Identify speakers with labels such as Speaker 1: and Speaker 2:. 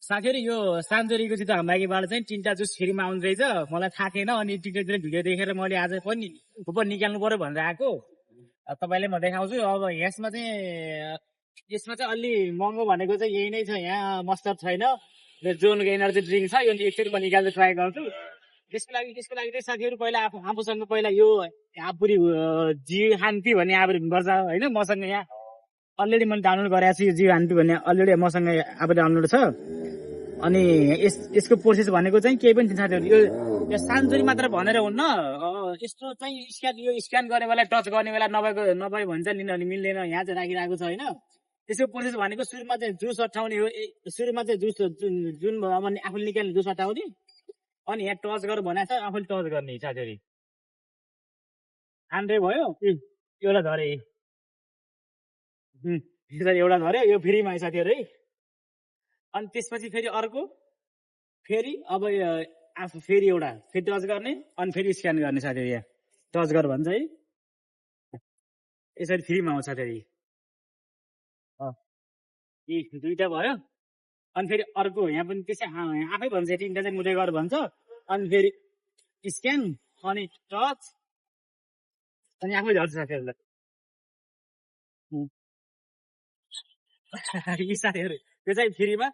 Speaker 1: साथीहरु यो सान्चोरीको चाहिँ धमाकीबाट चाहिँ तीनटा जुस फ्रीमा आउँछ रहेछ मलाई थाहा थिएन अनि टिकटतिर भिडियो देखेर मैले आज पनि कुपन निकाल्नु पर्यो भनेर आएको तपाईलाई म देखाउँछु अब यसमा चाहिँ अलि महँगो भनेको चाहिँ यही नै छ यहाँ मस्टर छैन जोन एनर्जी ड्रिङ्क छ यो एकचोटि म निकाल्न ट्राई गर्छु त्यसको लागि चाहिँ साथीहरु पहिला आफूसँग पहिला यो आपुरी जी हान्ती भन्ने आवेदन गर्छ होइन मसँग यहाँ अलरेडी मैले डाउनलोड गरेको छु यो जी हान्ती भन्ने अलरेडी मसँग अब डाउनलोड छ अनि यसको प्रोसेस भनेको चाहिँ केही पनि छैन साथीहरु यो सान्चोरी मात्र भनेर हुन्न यस्तो चाहिँ स्क्यान गर्ने बेला टच गर्ने बेला नभए भने चाहिँ लिन मिल्दैन यहाँ चाहिँ राखिरहेको छ होइन त्यसको प्रोसेस भनेको सुरुमा चाहिँ जुस अट्ठाउने हो सुरुमा चाहिँ जुस जुन आफूले निकाल्ने जुस अट्ठाउने अनि यहाँ टच गर भनेको छ आफूले टच गर्ने साथीहरु हान्ड्रे भयो एउटा धरे एउटा धर्यो यो फ्रीमा है साथीहरु है अनि त्यसपछि फेरि अर्को फेरि अब आफू फेरि एउटा फेरि टच गर्ने अनि फेरि स्क्यान गर्ने साथीहरु यहाँ टच गर भन्छ है यसरी फ्रीमा आउँछ साथीहरु यी दुईटा भयो अनि फेरि अर्को यहाँ पनि त्यसै आफै भन्छ तिनटा चाहिँ मुटै गर भन्छ अनि फेरि स्क्यान अनि टच अनि आफै झर्छ साथीहरुलाई यी साथीहरु त्यो चाहिँ फ्रीमा